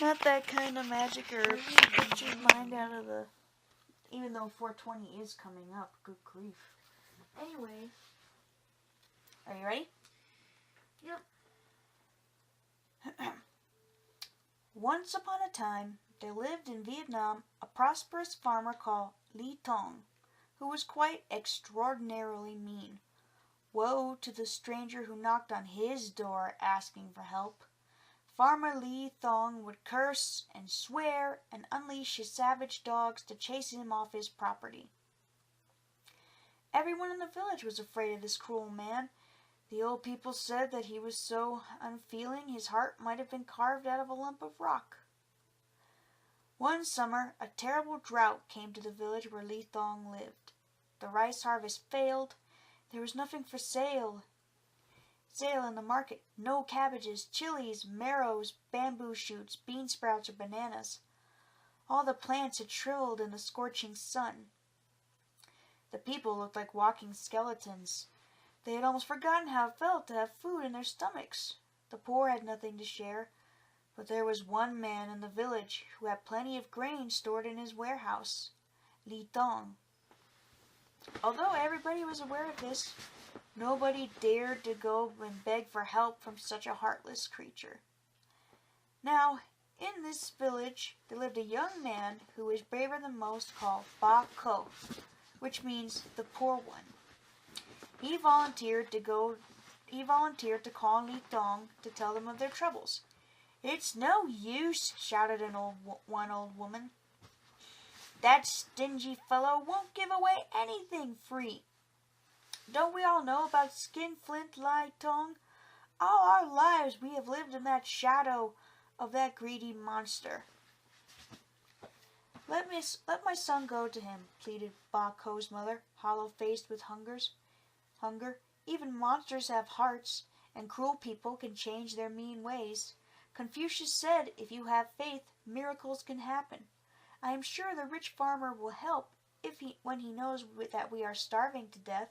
Not that kind of magic herb. Get your mind out of the... Even though 420 is coming up. Good grief. Anyway. Are you ready? Yep. Once upon a time, there lived in Vietnam a prosperous farmer called Li Tong, who was quite extraordinarily mean. Woe to the stranger who knocked on his door asking for help. Farmer Li Thong would curse and swear and unleash his savage dogs to chase him off his property. Everyone in the village was afraid of this cruel man. The old people said that he was so unfeeling his heart might have been carved out of a lump of rock. One summer, a terrible drought came to the village where Li Thong lived. The rice harvest failed. There was nothing for sale in the market. No cabbages, chilies, marrows, bamboo shoots, bean sprouts, or bananas. All the plants had shriveled in the scorching sun. The people looked like walking skeletons. They had almost forgotten how it felt to have food in their stomachs. The poor had nothing to share, but there was one man in the village who had plenty of grain stored in his warehouse, Li Tong. Although everybody was aware of this, nobody dared to go and beg for help from such a heartless creature. Now, in this village, there lived a young man who was braver than most, called Ba Ko, which means the poor one. He volunteered to call Li Tong to tell them of their troubles. "It's no use," shouted one old woman. "That stingy fellow won't give away anything free. Don't we all know about Skinflint Li Tong? All our lives we have lived in that shadow of that greedy monster." Let my son go to him," pleaded Ba Ko's mother, hollow-faced with hunger. "Even monsters have hearts, and cruel people can change their mean ways. Confucius said, if you have faith, miracles can happen. I am sure the rich farmer will help when he knows that we are starving to death."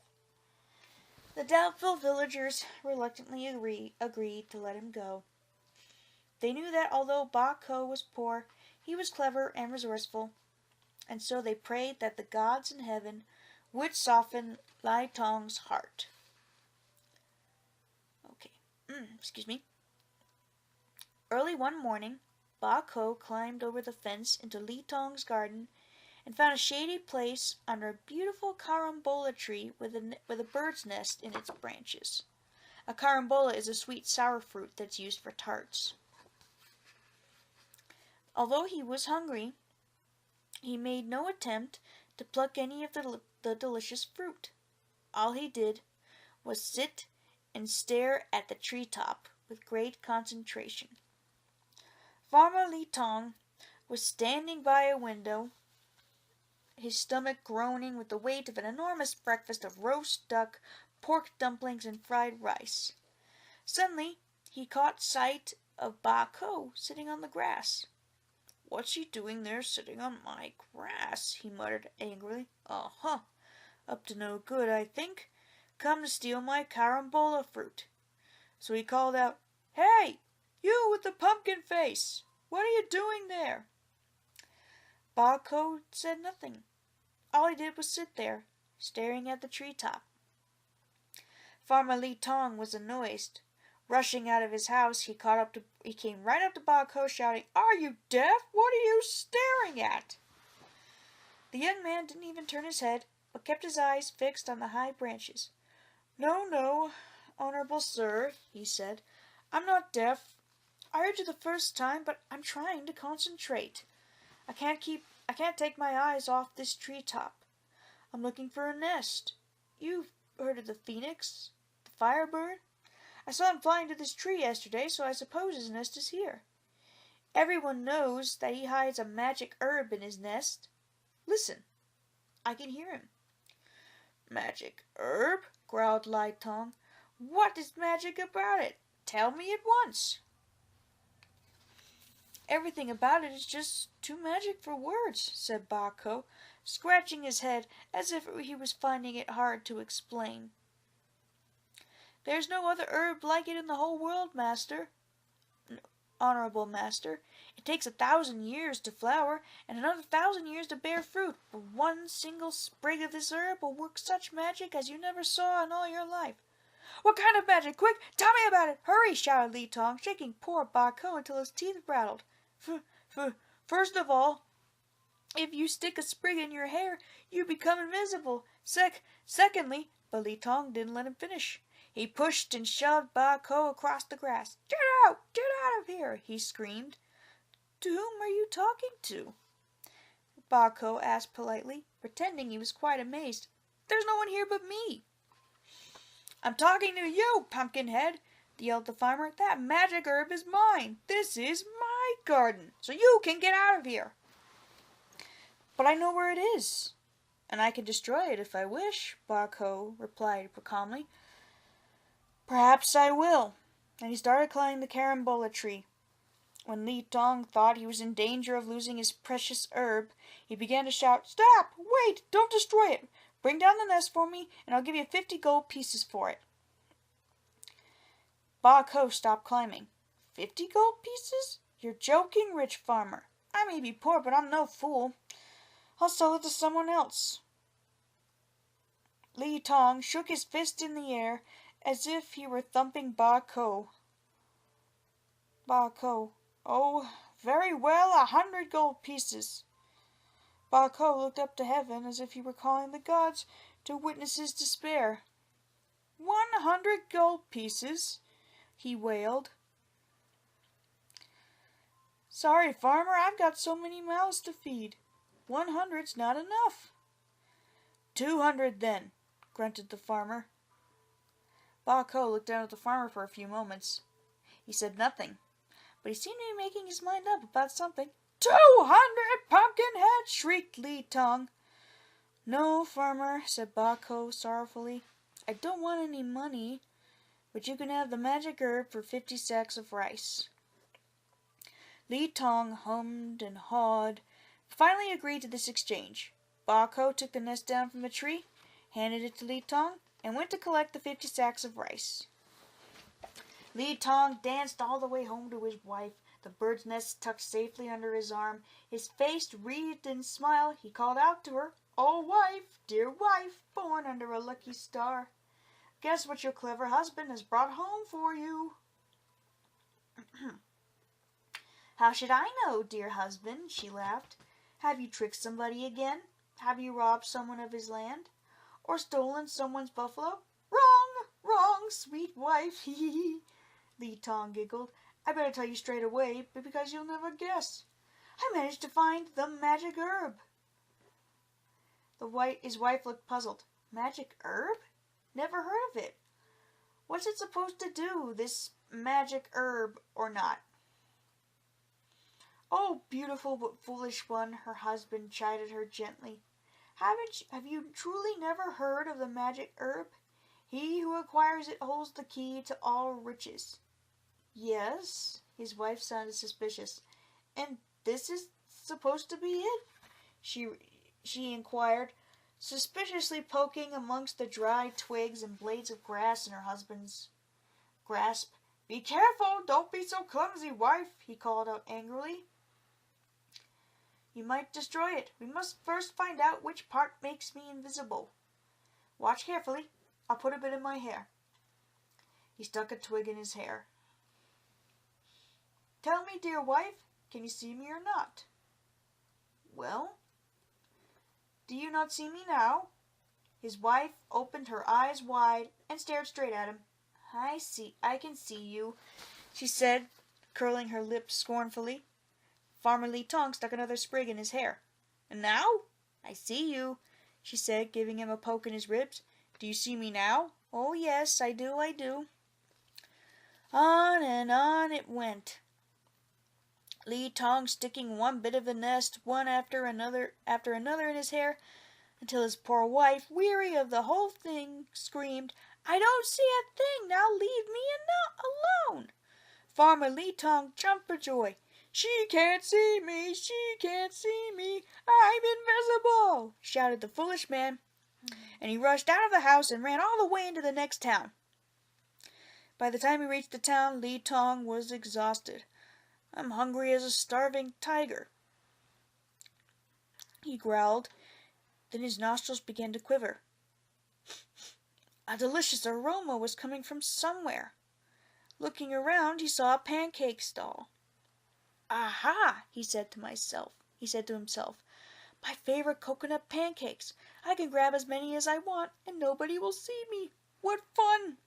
The doubtful villagers reluctantly agreed to let him go. They knew that although Ba Ko was poor, he was clever and resourceful, and so they prayed that the gods in heaven would soften Li Tong's heart. Excuse me. Early one morning, Ba Ko climbed over the fence into Li Tong's garden and found a shady place under a beautiful carambola tree with a bird's nest in its branches. A carambola is a sweet sour fruit that's used for tarts. Although he was hungry, he made no attempt to pluck any of the delicious fruit. All he did was sit and stare at the treetop with great concentration. Farmer Li Tong was standing by a window, his stomach groaning with the weight of an enormous breakfast of roast duck, pork dumplings, and fried rice. Suddenly, he caught sight of Ba Ko sitting on the grass. "What's he doing there sitting on my grass?" he muttered angrily. "Uh-huh. Up to no good, I think. Come to steal my carambola fruit." So he called out, "Hey, you with the pumpkin face! What are you doing there?" Ba Ko said nothing. All he did was sit there, staring at the treetop. Farmer Li Tong was annoyed. Rushing out of his house, he came right up to Ba Ko, shouting, "Are you deaf? What are you staring at?" The young man didn't even turn his head, but kept his eyes fixed on the high branches. No, honorable sir," he said. "I'm not deaf. I heard you the first time, but I'm trying to concentrate. I can't take my eyes off this treetop. I'm looking for a nest. You've heard of the phoenix, the firebird? I saw him flying to this tree yesterday, so I suppose his nest is here. Everyone knows that he hides a magic herb in his nest. Listen, I can hear him." "Magic herb?" growled Li Tong. "What is magic about it? Tell me at once." "Everything about it is just too magic for words," said Ba Ko, scratching his head as if he was finding it hard to explain. "There's no other herb like it in the whole world, master." honorable master. It takes 1,000 years to flower, and another 1,000 years to bear fruit. But one single sprig of this herb will work such magic as you never saw in all your life." "What kind of magic? Quick, tell me about it! Hurry!" shouted Li Tong, shaking poor Ba Ko until his teeth rattled. First of all, if you stick a sprig in your hair, you become invisible. Secondly," but Li Tong didn't let him finish. He pushed and shoved Ba Ko across the grass. Get out of here!" he screamed. "To whom are you talking to?" Ba Ko asked politely, pretending he was quite amazed. "There's no one here but me." "I'm talking to you, Pumpkinhead," yelled the farmer. "That magic herb is mine. This is my garden, so you can get out of here." "But I know where it is, and I can destroy it if I wish," Ba Ko replied calmly. "Perhaps I will," and he started climbing the carambola tree. When Li Tong thought he was in danger of losing his precious herb, he began to shout, "Stop! Wait! Don't destroy it! Bring down the nest for me, and I'll give you 50 gold pieces for it." Ba Ko stopped climbing. 50 gold pieces? You're joking, rich farmer. I may be poor, but I'm no fool. I'll sell it to someone else." Li Tong shook his fist in the air as if he were thumping Ba Ko. Ba Ko, "Oh, very well, 100 gold pieces." Ba Ko looked up to heaven as if he were calling the gods to witness his despair. 100 gold pieces, he wailed. "Sorry, farmer, I've got so many mouths to feed. 100's not enough." 200 then, grunted the farmer. Ba Ko looked down at the farmer for a few moments. He said nothing, but he seemed to be making his mind up about something. 200, Pumpkinhead! Shrieked Li Tong. "No, farmer," said Ba Ko sorrowfully. "I don't want any money, but you can have the magic herb for 50 sacks of rice." Li Tong hummed and hawed, finally agreed to this exchange. Ba Ko took the nest down from the tree, handed it to Li Tong, and went to collect the 50 sacks of rice. Li Tong danced all the way home to his wife, the bird's nest tucked safely under his arm. His face wreathed in smile, he called out to her, "Oh, wife, dear wife, born under a lucky star. Guess what your clever husband has brought home for you." "How should I know, dear husband?" she laughed. "Have you tricked somebody again? Have you robbed someone of his land? Or stolen someone's buffalo?" Wrong, sweet wife, hee hee hee," Li Tong giggled. "I better tell you straight away, because you'll never guess. I managed to find the magic herb." His wife looked puzzled. "Magic herb? Never heard of it. What's it supposed to do, this magic herb, or not?" "Oh, beautiful but foolish one," her husband chided her gently. Have you truly never heard of the magic herb? He who acquires it holds the key to all riches." "Yes," his wife sounded suspicious. "And this is supposed to be it?" She inquired, suspiciously poking amongst the dry twigs and blades of grass in her husband's grasp. "Be careful! Don't be so clumsy, wife!" he called out angrily. "You might destroy it. We must first find out which part makes me invisible. Watch carefully. I'll put a bit in my hair." He stuck a twig in his hair. "Tell me, dear wife, can you see me or not?" "Well, do you not see me now?" His wife opened her eyes wide and stared straight at him. I can see you," she said, curling her lips scornfully. Farmer Li Tong stuck another sprig in his hair. "And now?" "I see you," she said, giving him a poke in his ribs. "Do you see me now?" "Oh, yes, I do. On and on it went, Li Tong sticking one bit of the nest, one after another in his hair, until his poor wife, weary of the whole thing, screamed, "I don't see a thing! Now leave me alone!" Farmer Li Tong jumped for joy. She can't see me! I'm invisible!" shouted the foolish man, and he rushed out of the house and ran all the way into the next town. By the time he reached the town, Li Tong was exhausted. I'm hungry as a starving tiger." He growled. Then his nostrils began to quiver. A delicious aroma was coming from somewhere. Looking around, he saw a pancake stall. "Aha!" he said to himself. "My favorite coconut pancakes. I can grab as many as I want, and nobody will see me. What fun!"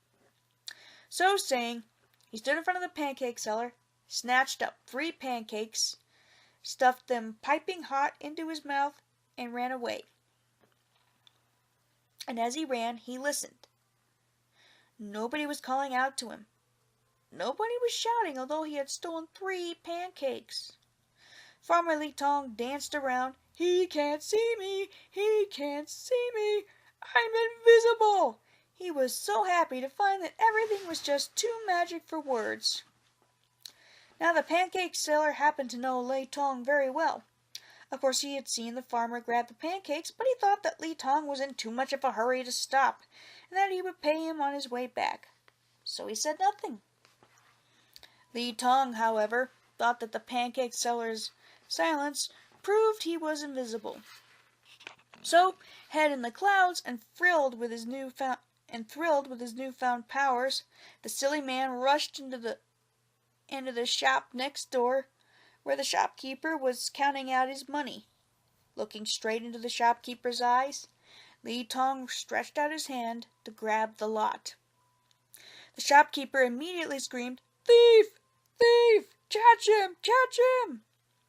So saying, he stood in front of the pancake seller, snatched up 3 pancakes, stuffed them piping hot into his mouth, and ran away. And as he ran, he listened. Nobody was calling out to him. Nobody was shouting, although he had stolen 3 pancakes. Farmer Li Tong danced around. "He can't see me! He can't see me! I'm invisible!" He was so happy to find that everything was just too magic for words. Now the pancake seller happened to know Li Tong very well. Of course he had seen the farmer grab the pancakes, but he thought that Li Tong was in too much of a hurry to stop, and that he would pay him on his way back. So he said nothing. Li Tong, however, thought that the pancake seller's silence proved he was invisible. So, head in the clouds and thrilled with his newfound powers, the silly man rushed into the shop next door, where the shopkeeper was counting out his money. Looking straight into the shopkeeper's eyes, Li Tong stretched out his hand to grab the lot. The shopkeeper immediately screamed, "Thief! Thief! Catch him! Catch him!"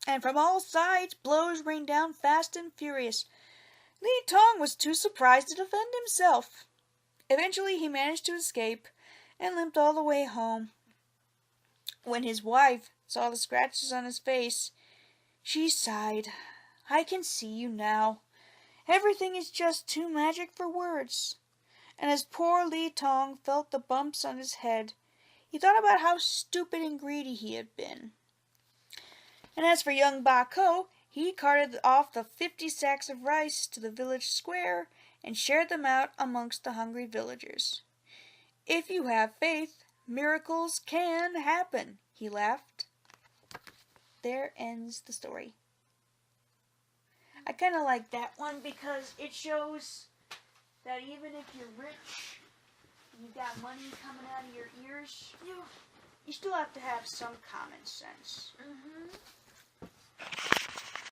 And from all sides blows rained down fast and furious. Li Tong was too surprised to defend himself. Eventually he managed to escape and limped all the way home. When his wife saw the scratches on his face, she sighed. "I can see you now. Everything is just too magic for words." And as poor Li Tong felt the bumps on his head, he thought about how stupid and greedy he had been. And as for young Ba Ko, he carted off the 50 sacks of rice to the village square and shared them out amongst the hungry villagers. "If you have faith, miracles can happen," he laughed. There ends the story. I kind of like that one because it shows that even if you're rich and you've got money coming out of your ears, you still have to have some common sense. Mm-hmm.